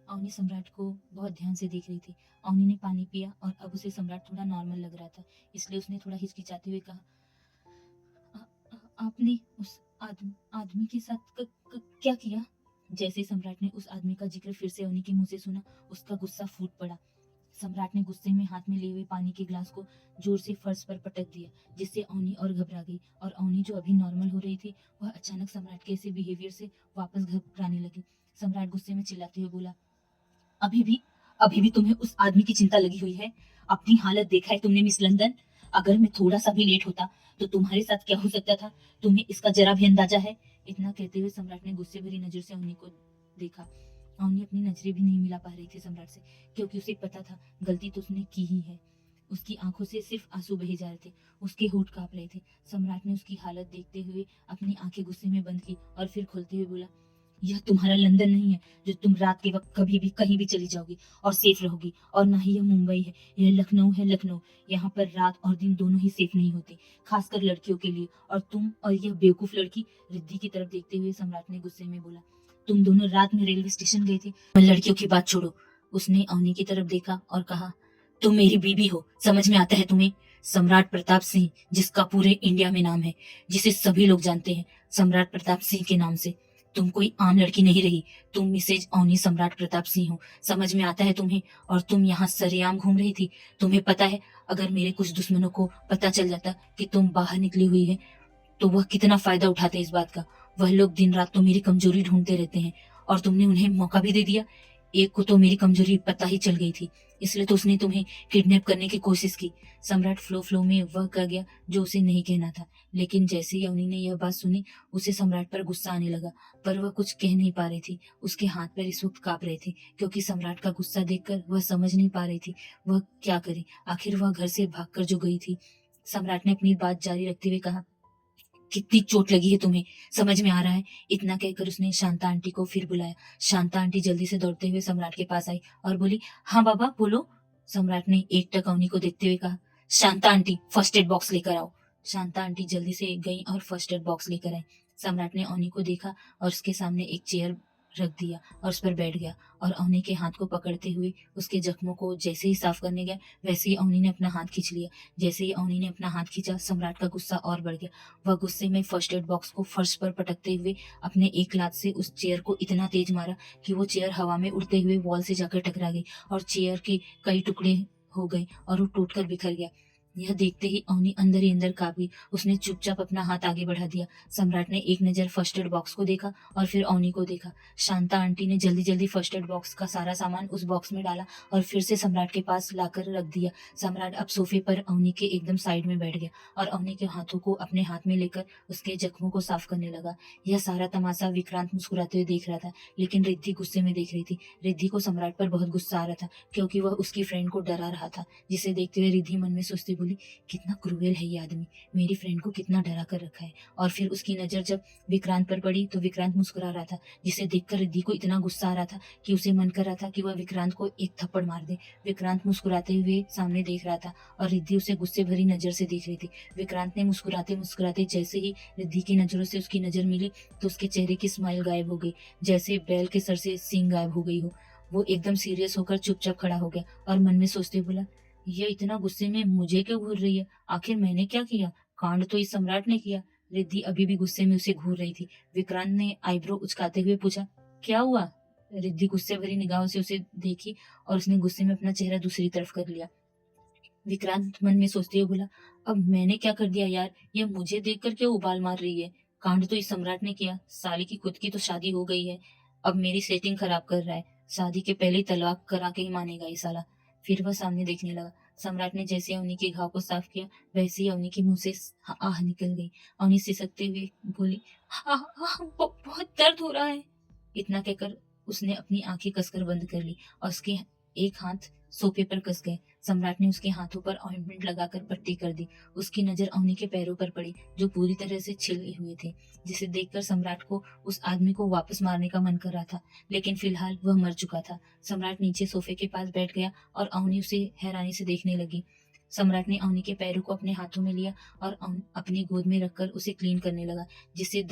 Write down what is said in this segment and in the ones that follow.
अवनी सम्राट को बहुत ध्यान से देख रही थी। अवनी ने पानी पिया और अब उसे सम्राट थोड़ा नॉर्मल लग रहा था, इसलिए उसने थोड़ा हिचकिचाते हुए कहा, आपने उस आदमी के साथ क्या किया?" जैसे ही सम्राट ने उस आदमी का जिक्र फिर से अवनी के मुंह से सुना, उसका गुस्सा फूट पड़ा। सम्राट ने गुस्से में हाथ में लिए हुए पानी के ग्लास को जोर से फर्श पर पटक दिया, जिससे अवनी और घबरा गई, और अवनी जो अभी नॉर्मल हो रही थी, वह अचानक सम्राट के ऐसे बिहेवियर से वापस घबराने लगी। सम्राट गुस्से में चिल्लाते हुए बोला, अभी भी अभी भी तुम्हें उस आदमी की चिंता लगी हुई है? अपनी हालत देखा है तुमने मिस लंदन? अगर मैं थोड़ा सा भी लेट होता तो तुम्हारे साथ क्या हो सकता था, तुम्हें इसका जरा भी अंदाजा है? इतना कहते हुए सम्राट ने गुस्से भरी नजर से अवनी को देखा। अवनी अपनी नजरें भी नहीं मिला पा रही थी सम्राट से, क्योंकि उसे पता था गलती तो उसने की ही है। उसकी आंखों से सिर्फ आंसू बहे जा रहे थे, उसके होठ कांप रहे थे। सम्राट ने उसकी हालत देखते हुए अपनी आंखें गुस्से में बंद की और फिर खोलते हुए बोला, यह तुम्हारा लंदन नहीं है जो तुम रात के वक्त कभी भी कहीं भी चली जाओगी और सेफ रहोगी, और ना ही यह मुंबई है, यह लखनऊ है। लखनऊ, यहाँ पर रात और दिन दोनों ही सेफ नहीं होते, खासकर लड़कियों के लिए। और तुम और यह बेवकूफ लड़की, रिद्धि की तरफ देखते हुए सम्राट ने गुस्से में बोला, तुम दोनों रात में रेलवे स्टेशन गए थे। लड़कियों की बात छोड़ो। उसने अवनी की तरफ देखा और कहा, तुम मेरी बीवी हो, समझ में आता है तुम्हें? सम्राट प्रताप सिंह, जिसका पूरे इंडिया में नाम है, जिसे सभी लोग जानते हैं सम्राट प्रताप सिंह के नाम से। तुम कोई आम लड़की नहीं रही, तुम मिसेज अवनी सम्राट प्रताप सिंह हो, समझ में आता है तुम्हें? और तुम यहाँ सरेआम घूम रही थी। तुम्हें पता है, अगर मेरे कुछ दुश्मनों को पता चल जाता कि तुम बाहर निकली हुई है, तो वह कितना फायदा उठाते इस बात का। वह लोग दिन रात तो मेरी कमजोरी ढूंढते रहते हैं, और तुमने उन्हें मौका भी दे दिया। एक को तो मेरी कमजोरी पता ही चल गई थी, इसलिए तो उसने तुम्हें किडनैप करने की कोशिश की। सम्राट फ्लो में वह कह गया जो उसे नहीं कहना था, लेकिन जैसे ही अवनी ने यह बात सुनी, उसे सम्राट पर गुस्सा आने लगा, पर वह कुछ कह नहीं पा रही थी। उसके हाथ पैर इस वक्त कांप रहे थे, क्योंकि सम्राट का गुस्सा देखकर वह समझ नहीं पा रही थी वह क्या करे। आखिर वह घर से भागकर जो गई थी। सम्राट ने अपनी बात जारी रखते हुए कहा, कितनी चोट लगी है तुम्हें, समझ में आ रहा है? इतना कहकर उसने शांता आंटी को फिर बुलाया। शांता आंटी जल्दी से दौड़ते हुए सम्राट के पास आई और बोली, हाँ बाबा बोलो। सम्राट ने एक टक अवनी को देखते हुए कहा, Shanta aunty first aid box लेकर आओ। शांता आंटी जल्दी से गई और फर्स्ट एड बॉक्स लेकर आई। सम्राट ने अवनी को देखा और उसके सामने एक चेयर रख दिया और उस पर बैठ गया, और अवनी के हाथ को पकड़ते हुए उसके जख्मों को जैसे ही साफ करने गया, वैसे ही अवनी ने अपना हाथ खींच लिया। जैसे ही अवनी ने अपना हाथ खींचा, सम्राट का गुस्सा और बढ़ गया। वह गुस्से में फर्स्ट एड बॉक्स को फर्श पर पटकते हुए अपने एक लात से उस चेयर को इतना तेज मारा कि वो चेयर हवा में उड़ते हुए वॉल से जाकर टकरा गई, और चेयर के कई टुकड़े हो गए और वो टूटकर बिखर गया। यह देखते ही अवनी अंदर ही अंदर कांप गई। उसने चुपचाप अपना हाथ आगे बढ़ा दिया। सम्राट ने एक नजर फर्स्ट एड बॉक्स को देखा और फिर अवनी को देखा। शांता आंटी ने जल्दी जल्दी फर्स्ट एड बॉक्स का सारा सामान उस बॉक्स में डाला और फिर से सम्राट के पास लाकर रख दिया। सम्राट अब सोफे पर अवनी के एकदम साइड में बैठ गया और अवनी के हाथों को अपने हाथ में लेकर उसके जख्मों को साफ करने लगा। यह सारा तमाशा विक्रांत मुस्कुराते हुए देख रहा था, लेकिन रिद्धि गुस्से में देख रही थी। रिद्धि को सम्राट पर बहुत गुस्सा आ रहा था, क्योंकि वह उसकी फ्रेंड को डरा रहा था, जिसे देखते हुए रिद्धि मन में सोचती बोली, कितना क्रूएल है ये आदमी, मेरी फ्रेंड को कितना डरा कर रखा है। और फिर उसकी नजर जब विक्रांत पर पड़ी तो विक्रांत मुस्कुरा रहा था, जिसे देखकर रिद्धि को इतना गुस्सा आ रहा था कि उसे मन कर रहा था कि वह विक्रांत को एक थप्पड़ मार दे। विक्रांत मुस्कुराते हुए सामने देख रहा था और रिद्धि उसे गुस्से भरी नजर से देख रही थी। विक्रांत ने मुस्कुराते मुस्कुराते जैसे ही रिद्धि की नजरों से उसकी नजर मिली, तो उसके चेहरे की स्माइल गायब हो गई, जैसे बैल के सर से सींग गायब हो गई हो। वो एकदम सीरियस होकर चुपचाप खड़ा हो गया और मन में सोचते बोला, ये इतना गुस्से में मुझे क्यों घूर रही है? आखिर मैंने क्या किया? कांड तो इस सम्राट ने किया। रिद्धि अभी भी गुस्से में उसे घूर रही थी। विक्रांत ने आईब्रो उचकाते हुए पूछा, क्या हुआ? रिद्धि गुस्से भरी निगाहों से उसे देखी और उसने गुस्से में अपना चेहरा दूसरी तरफ कर लिया। विक्रांत मन में सोचते हुए बोला, अब मैंने क्या कर दिया यार? ये मुझे देखकर क्यों उबाल मार रही है? कांड तो इस सम्राट ने किया। साली की खुद की तो शादी हो गई है, अब मेरी सेटिंग खराब कर रहा है। शादी के पहले ही तलाक करा के ही मानेगा ये साला। फिर वह सामने देखने लगा। सम्राट ने जैसे अवनी के घाव को साफ किया, वैसे ही अवनी के मुंह से आह निकल गई। अवनी सिसकते हुए बोली, आह, आह, बहुत दर्द हो रहा है। इतना कहकर उसने अपनी आंखें कसकर बंद कर ली और उसके एक हाथ सोफे पर कस गए। सम्राट ने उसके हाथों पर ऑइंटमेंट लगाकर पट्टी कर दी। उसकी नजर अवनी के पैरों पर पड़ी, जो पूरी तरह से छिले हुए थे, जिसे देखकर सम्राट को उस आदमी को वापस मारने का मन कर रहा था, लेकिन फिलहाल वह मर चुका था। सम्राट नीचे सोफे के पास बैठ गया और अवनी उसे हैरानी से देखने लगी। सम्राट ने अवनी के पैरों को अपने हाथों में लिया और अपनी गोद में रखकर उसे क्लीन करने लगा, जिससे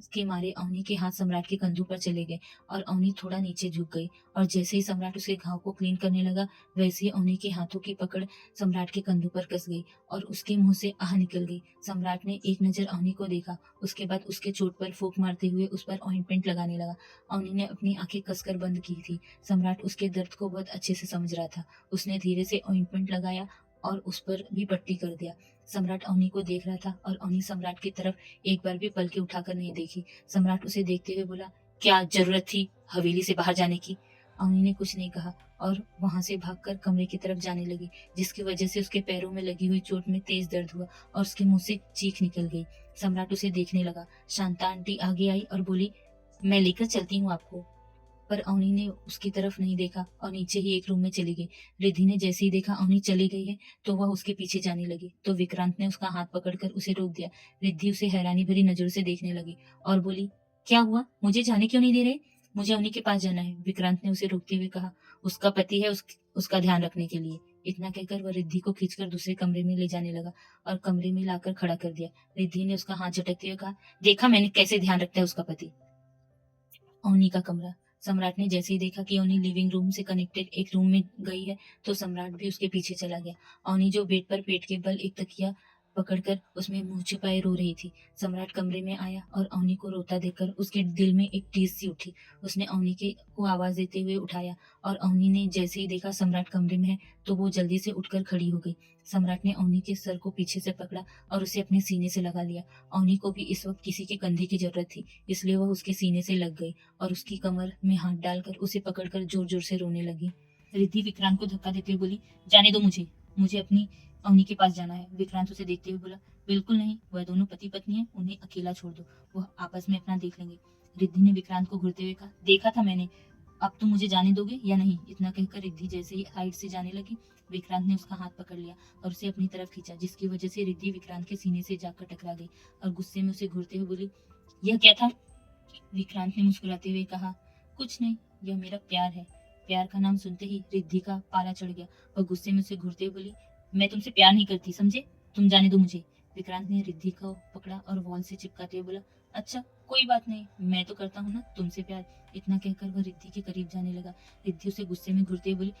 के मारे अवनी के हाथ सम्राट के कंधों पर चले गए और अवनी थोड़ा नीचे झुक गई। और जैसे ही सम्राट उसके घाव को क्लीन करने लगा, वैसे ही अवनी के हाथों की पकड़ सम्राट के कंधों पर कस गई और उसके मुंह से आह निकल गई। सम्राट ने एक नजर अवनी को देखा, उसके बाद उसके चोट पर फूंक मारते हुए उस पर ऑइंटमेंट लगाने लगा। अवनी ने अपनी आंखें कसकर बंद की थी। सम्राट उसके दर्द को बहुत अच्छे से समझ रहा था। उसने धीरे से ऑइंटमेंट लगाया और उस पर भी पट्टी कर दिया। सम्राट अवनी को देख रहा था और अवनी सम्राट की तरफ एक बार भी पलके उठाकर नहीं देखी। सम्राट उसे देखते हुए बोला, क्या जरूरत थी हवेली से बाहर जाने की? अवनी ने कुछ नहीं कहा और वहां से भागकर कमरे की तरफ जाने लगी, जिसकी वजह से उसके पैरों में लगी हुई चोट में तेज दर्द हुआ और उसके मुंह से चीख निकल गई। सम्राट उसे देखने लगा। शांता आंटी आगे आई और बोली, मैं लेकर चलती हूँ आपको। पर अवनी ने उसकी तरफ नहीं देखा और नीचे ही एक रूम में चली गई। रिद्धि ने जैसे ही देखा अवनी चली गई है तो वह उसके पीछे जाने लगी, तो विक्रांत ने उसका हाथ पकड़कर उसे रोक दिया। रिद्धि उसे हैरानी भरी नजरों से देखने लगी और बोली, क्या हुआ, मुझे जाने क्यों नहीं दे रहे? मुझे अवनी के पास जाना है, विक्रांत ने उसे रोकते हुए कहा। उसका पति है, उसका ध्यान रखने के लिए। इतना कहकर वह रिद्धि को खींचकर दूसरे कमरे में ले जाने लगा और कमरे में लाकर खड़ा कर दिया। रिद्धि ने उसका हाथ झटकते हुए कहा, देखा मैंने कैसे ध्यान रखता है उसका पति। अवनी का कमरा। सम्राट ने जैसे ही देखा कि अवनी लिविंग रूम से कनेक्टेड एक रूम में गई है तो सम्राट भी उसके पीछे चला गया। अवनी जो बेड पर पेट के बल एक तकिया पकड़कर उसमें मुंह छिपाए रो रही थी। सम्राट कमरे में आया और अवनी को रोता देखकर उसके दिल में एक टीस सी उठी। उसने अवनी के को आवाज देते हुए उठाया और अवनी ने जैसे ही देखा सम्राट कमरे में है तो वो जल्दी से उठकर खड़ी हो गई। सम्राट ने अवनी के सर को पीछे से पकड़ा और उसे अपने सीने से लगा लिया। अवनी को भी इस वक्त किसी के कंधे की जरूरत थी, इसलिए वह उसके सीने से लग गई और उसकी कमर में हाथ डालकर उसे पकड़कर जोर जोर से रोने लगी। रिद्धि विक्रांत को धक्का देते हुए बोली, जाने दो मुझे, मुझे अपनी अवनी के पास जाना है। विक्रांत उसे देखते हुए बोला, बिल्कुल नहीं, वह दोनों पति पत्नी है, उन्हें अकेला छोड़ दो, वह आपस में अपना देख लेंगे। रिद्धि ने विक्रांत को घूरते हुए कहा, देखा था मैंने, अब तुम मुझे जाने दोगे या नहीं? इतना कहकर रिद्धि जैसे ही साइड से जाने लगी, विक्रांत ने उसका हाथ पकड़ लिया और उसे अपनी तरफ खींचा, जिसकी वजह से रिद्धि विक्रांत के सीने से जाकर टकरा गई और गुस्से में उसे घूरते हुए बोली, यह क्या था? विक्रांत ने मुस्कुराते हुए कहा, कुछ नहीं, यह मेरा प्यार है। प्यार का नाम सुनते ही रिद्धि का पारा चढ़ गया और गुस्से में उसे घूरते हुए बोली, मैं तुमसे प्यार नहीं करती, समझे? तुम जाने दो मुझे। विक्रांत ने रिद्धि को पकड़ा और वॉल से चिपकाते हुए बोला, अच्छा कोई बात नहीं, मैं तो करता हूँ ना तुमसे प्यार। इतना कहकर वह रिद्धि के करीब जाने लगा। रिद्धि उसे गुस्से में घूरते हुए बोली,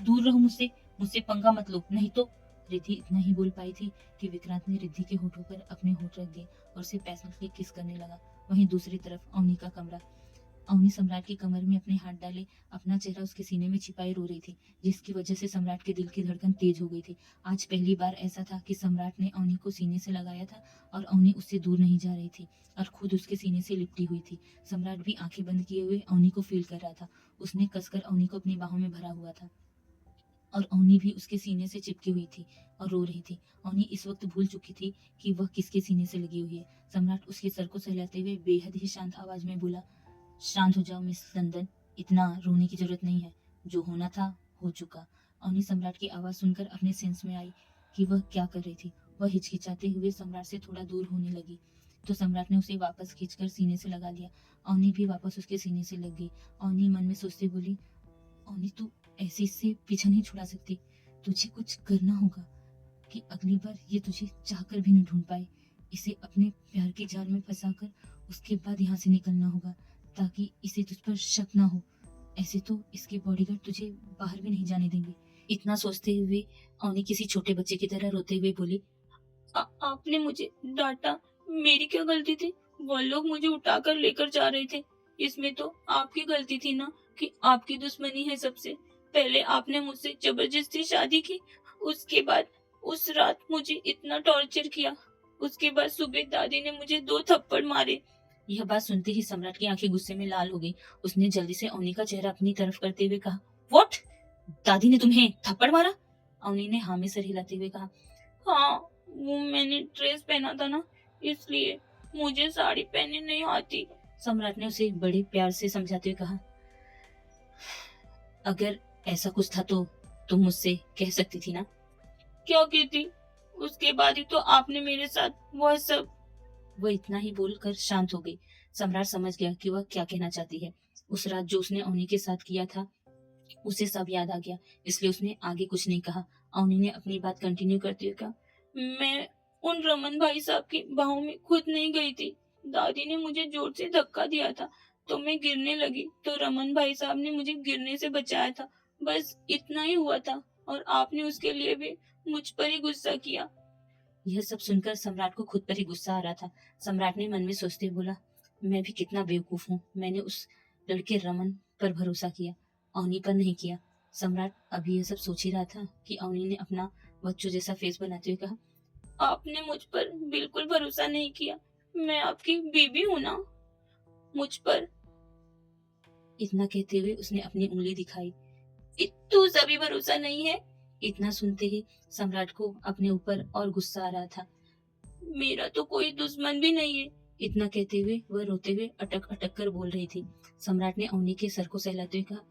दूर रहो मुझसे, मुझसे पंगा मत लो, नहीं तो। रिद्धि इतना ही बोल पाई थी कि विक्रांत ने रिद्धि के होठों पर अपने होठ रख दिए और उसे पैशनेटली किस करने लगा। वहीं दूसरी तरफ अवनी का कमरा। अवनी सम्राट की कमर में अपने हाथ डाले अपना चेहरा उसके सीने में छिपाए रो रही थी, जिसकी वजह से सम्राट के दिल की धड़कन तेज हो गई थी। आज पहली बार ऐसा था कि सम्राट ने अवनी को सीने से लगाया था और अवनी उससे दूर नहीं जा रही थी और खुद उसके सीने से लिपटी हुई थी। सम्राट भी आंखें बंद किए हुए अवनी को फील कर रहा था। उसने कसकर अवनी को अपनी बाहों में भरा हुआ था और अवनी भी उसके सीने से चिपकी हुई थी और रो रही थी। अवनी इस वक्त भूल चुकी थी कि वह किसके सीने से लगी हुई है। सम्राट उसके सर को सहलाते हुए बेहद ही शांत आवाज में बोला, शांत हो जाओ मिस लंदन, इतना रोने की जरूरत नहीं है, जो होना था हो चुका। अवनी सम्राट की आवाज सुनकर अपने सेंस में आई कि वह क्या कर रही थी। वह हिचकिचाते हुए सम्राट से थोड़ा दूर होने लगी तो सम्राट ने उसे वापस खींचकर सीने से लगा लिया। अवनी भी वापस उसके सीने से लग गई। अवनी मन में सोचते बोली, अवनी तू ऐसे इससे पीछा नहीं छुड़ा सकती, तुझे कुछ करना होगा कि अगली बार ये तुझे चाहकर भी न ढूंढ पाए। इसे अपने प्यार के जाल में फंसाकर उसके बाद यहाँ से निकलना होगा ताकि इसे तुझ पर शक ना हो। ऐसे तो इसके बॉडीगार्ड तुझे बाहर भी नहीं जाने देंगे। इतना सोचते हुए अवनी किसी छोटे बच्चे की तरह रोते हुए बोली, आपने मुझे डांटा, मेरी क्या गलती थी? वो लोग मुझे उठाकर लेकर जा रहे थे, इसमें तो आपकी गलती थी ना कि आपकी दुश्मनी है सबसे। पहले आपने मुझसे जबरदस्ती शादी की, उसके बाद उस रात मुझे इतना टॉर्चर किया, उसके बाद सुबह दादी ने मुझे 2 थप्पड़ मारे। यह बात सुनते ही सम्राट की आंखें गुस्से में लाल हो गई। उसने जल्दी से अवनी का चेहरा अपनी तरफ करते हुए कहा, व्हाट? दादी ने तुम्हें थप्पड़ मारा? अवनी ने हाँ में सर हिलाते हुए कहा, हाँ, वो मैंने ड्रेस पहना था ना, इसलिए मुझे साड़ी पहनने नहीं आती। सम्राट ने उसे बड़े प्यार से समझाते हुए कहा, अगर ऐसा कुछ था तो तुम मुझसे कह सकती थी ना। क्या कहती? उसके बाद ही तो आपने मेरे साथ वह सब। वह इतना ही बोलकर शांत हो गई। सम्राट समझ गया कि वह क्या कहना चाहती है। उस रात जो उसने अवनी के साथ किया था उसे सब याद आ गया, इसलिए उसने आगे कुछ नहीं कहा। अवनी ने अपनी बात कंटिन्यू करते हुए कहा, मैं उन रमन भाई साहब की बाहों में खुद नहीं गई थी, दादी ने मुझे जोर से धक्का दिया था तो मैं गिरने लगी, तो रमन भाई साहब ने मुझे गिरने से बचाया था। बस इतना ही हुआ था और आपने उसके लिए भी मुझ पर ही गुस्सा किया। यह सब सुनकर सम्राट को खुद पर ही गुस्सा आ रहा था। सम्राट ने मन में सोचते हुए बोला, मैं भी कितना बेवकूफ हूँ, मैंने उस लड़के रमन पर भरोसा किया, अवनी पर नहीं किया। सम्राट अभी यह सब सोच ही रहा था कि अवनी ने अपना बच्चों जैसा फेस बनाते हुए कहा, आपने मुझ पर बिल्कुल भरोसा नहीं किया, मैं आपकी बीबी हूँ ना, मुझ पर। इतना कहते हुए उसने अपनी उंगली दिखाई। तू सभी भरोसा नहीं है। इतना सुनते ही सम्राट को अपने ऊपर और गुस्सा आ रहा था। मेरा तो कोई दुश्मन भी नहीं है। इतना कहते हुए वह रोते हुए अटक अटक कर बोल रही थी। सम्राट ने अवनी के सर को सहलाते हुए कहा,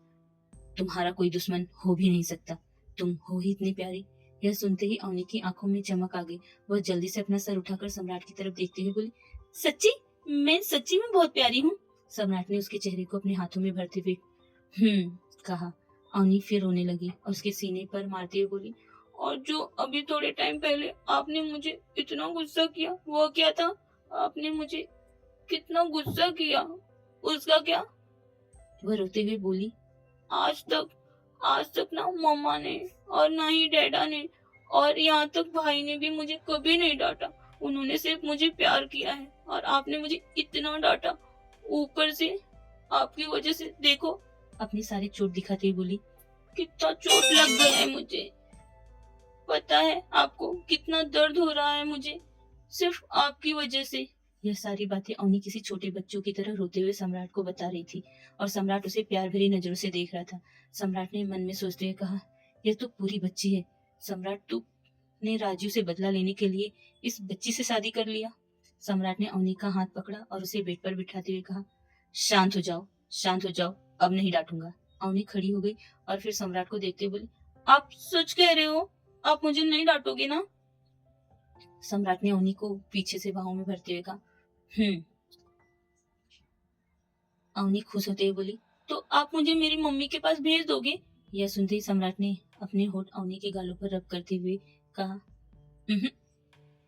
तुम्हारा कोई दुश्मन हो भी नहीं सकता, तुम हो ही इतनी प्यारी। यह सुनते ही अवनी की आंखों में चमक आ गई। वह जल्दी से अपना सर उठाकर सम्राट की तरफ देखते हुए बोली, सच्ची? मैं सच्ची में बहुत प्यारी हूँ। सम्राट ने उसके चेहरे को अपने हाथों में भरते हुए कहा। अवनी फिर रोने लगी और उसके सीने पर मारते हुए बोली, और जो अभी थोड़े टाइम पहले आपने मुझे इतना गुस्सा किया, वो क्या था? आपने मुझे कितना गुस्सा किया, उसका क्या? वह रोते हुए बोली, आज तक ना मम्मा ने और ना ही डैडा ने और यहाँ तक भाई ने भी मुझे कभी नहीं डांटा। उन्होंने सिर्फ मुझे प्यार किया है और आपने मुझे इतना डांटा, ऊपर से आपकी वजह से देखो। अपनी सारी चोट दिखाते हुए बोली, कितना चोट लग गया है मुझे, पता है आपको कितना दर्द हो रहा है मुझे, सिर्फ आपकी वजह से। यह सारी बातें अवनी किसी छोटे बच्चों की तरह रोते हुए सम्राट को बता रही थी और सम्राट उसे प्यार भरी नजरों से देख रहा था। सम्राट ने मन में सोचते हुए कहा, यह तो पूरी बच्ची है। सम्राट, तू ने राजू से बदला लेने के लिए इस बच्ची से शादी कर लिया। सम्राट ने अवनी का हाथ पकड़ा और उसे बेड पर बिठाते हुए कहा, शांत हो जाओ, शांत हो जाओ, अब नहीं डांटूंगा। अवनी खड़ी हो गई और फिर सम्राट को देखते बोली, आप सच कह रहे हो? आप मुझे नहीं डांटोगे ना? सम्राट ने अवनी को पीछे से बाहों में भरते हुए कहा, अवनी खुश होते हुए बोली, तो आप मुझे मेरी मम्मी के पास भेज दोगे? यह सुनते ही सम्राट ने अपने होठ अवनी के गालों पर रब करते हुए कहा,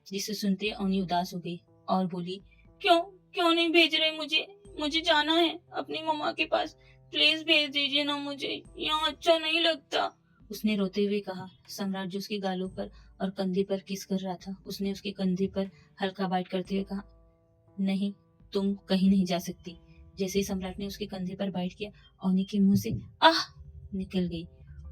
जिसे सुनते अवनी उदास हो गई और बोली, क्यों क्यों नहीं भेज रहे मुझे? मुझे जाना है अपनी मम्मा के पास, प्लीज भेज दीजिए ना मुझे, यहाँ अच्छा नहीं लगता। उसने रोते हुए कहा। सम्राट जो उसके गालों पर और कंधे पर किस कर रहा था, उसने उसके कंधे पर हल्का बाइट करते हुए कहा, नहीं, तुम कहीं नहीं जा सकती। जैसे ही सम्राट ने उसके कंधे पर बाइट किया, अवनी के मुंह से आह निकल गई।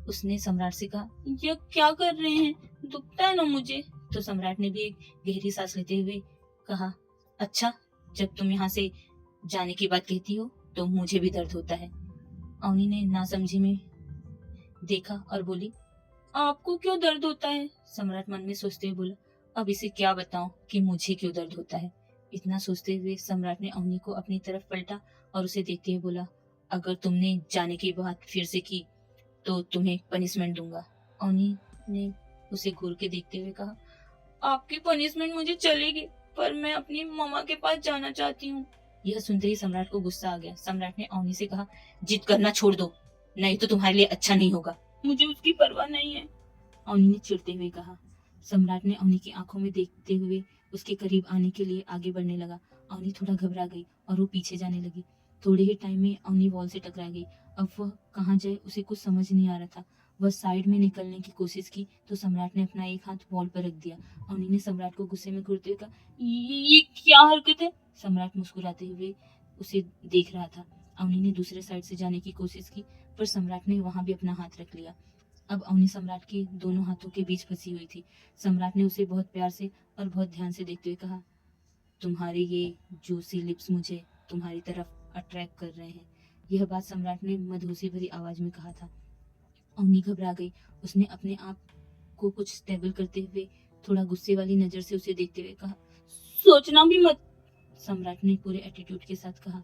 उसने सम्राट से कहा, ये क्या कर रहे हैं, दुखता है ना मुझे। तो सम्राट ने भी एक गहरी सांस लेते हुए कहा, अच्छा, जब तुम यहाँ से जाने की बात कहती हो तो मुझे भी दर्द होता है। अवनी ने नासमझी में देखा और बोली, आपको क्यों दर्द होता है? सम्राट मन में सोचते हुए बोला, अब इसे क्या बताऊं कि मुझे क्यों दर्द होता है। इतना सोचते हुए सम्राट ने अवनी को अपनी तरफ पलटा और उसे देखते हुए बोला, अगर तुमने जाने की बात फिर से की तो तुम्हें पनिशमेंट दूंगा। अवनी ने उसे घूर के देखते हुए कहा, आपकी पनिशमेंट मुझे चलेगी, पर मैं अपनी मम्मा के पास जाना चाहती हूँ। यह सुनते ही सम्राट को गुस्सा आ गया। सम्राट ने अवनी से कहा, जिद करना छोड़ दो, नहीं तो तुम्हारे लिए अच्छा नहीं होगा। मुझे उसकी परवाह नहीं है, अवनी ने चिढ़ते हुए कहा। सम्राट ने अवनी की आंखों में देखते हुए उसके करीब आने के लिए आगे बढ़ने लगा। अवनी थोड़ा घबरा गई और वो पीछे जाने लगी। थोड़े ही टाइम में अवनी वॉल से टकरा गई। अब वह कहाँ जाए उसे कुछ समझ नहीं आ रहा था। वह साइड में निकलने की कोशिश की तो सम्राट ने अपना एक हाथ वॉल पर रख दिया। अवनी ने सम्राट को गुस्से में घूरते हुए कहा, ये क्या हरकत है? सम्राट मुस्कुराते हुए उसे देख रहा था। अवनी ने दूसरे साइड से जाने की कोशिश की पर सम्राट ने वहां भी अपना हाथ रख लिया। अब अवनी सम्राट के दोनों हाथों के बीच फंसी हुई थी। सम्राट ने उसे बहुत प्यार से और बहुत ध्यान से देखते हुए कहा, तुम्हारे ये जूसी लिप्स मुझे तुम्हारी तरफ अट्रैक्ट कर रहे हैं। यह बात सम्राट ने मधुसी भरी आवाज में कहा था। अवनी घबरा गई। उसने अपने आप को कुछ स्टेबल करते हुए थोड़ा गुस्से वाली नजर से उसे देखते हुए कहा, सोचना भी मत। सम्राट ने पूरे एटीट्यूड के साथ कहा,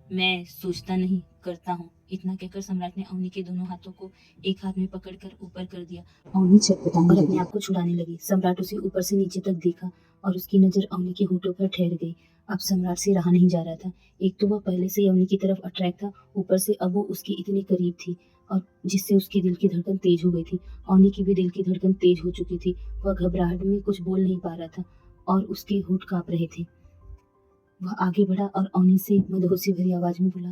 मैं सोचता नहीं, करता हूँ। इतना कहकर सम्राट ने अवनी के दोनों हाथों को एक हाथ में पकड़कर ऊपर कर दिया। अवनी छटपटाने और अपने आप को छुड़ाने लगी। सम्राट उसे ऊपर से नीचे तक देखा और उसकी नजर अवनी के होठों पर ठहर गई। अब सम्राट से रहा नहीं जा रहा था। एक तो वह पहले से अवनी की तरफ अट्रैक्ट था, ऊपर से अब वो उसकी इतनी करीब थी और जिससे उसके दिल की धड़कन तेज हो गई थी। अवनी की भी दिल की धड़कन तेज हो चुकी थी। वह घबराहट में कुछ बोल नहीं पा रहा था और उसके होठ कांप रहे थे। वह आगे बढ़ा और अवनी से मदहोशी भरी आवाज में बोला,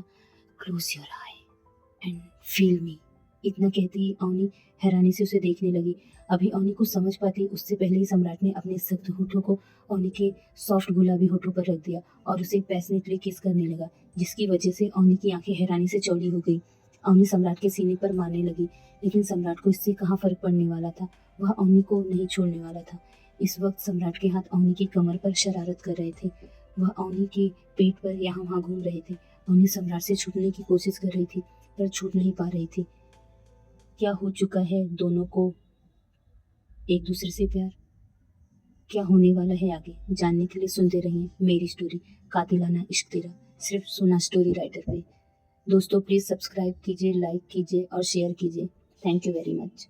close your I and feel me. इतना कहते ही अवनी हैरानी से उसे देखने लगी। अभी अवनी कुछ समझ पाती उससे पहले ही सम्राट ने अपने सख्त होठों को अवनी के सॉफ्ट गुलाबी होठों पर रख दिया और उसे पैशनेटली किस करने लगा, जिसकी वजह से अवनी की आंखें हैरानी से चौड़ी हो गई। अवनी सम्राट के सीने पर मारने लगी, लेकिन सम्राट को इससे कहाँ फर्क पड़ने वाला था। वह अवनी को नहीं छोड़ने वाला था। इस वक्त सम्राट के हाथ अवनी की कमर पर शरारत कर रहे थे। वह अवनी के पेट पर यहाँ वहाँ घूम रहे थे। अवनी सम्राट से छूटने की कोशिश कर रही थी, पर छूट नहीं पा रही थी। क्या हो चुका है दोनों को एक दूसरे से प्यार? क्या होने वाला है आगे जानने के लिए सुनते रहिए मेरी स्टोरी कातिलाना इश्क तेरा, सिर्फ सुना स्टोरी राइटर पे। दोस्तों प्लीज़ सब्सक्राइब कीजिए, लाइक कीजिए और शेयर कीजिए। Thank you very much.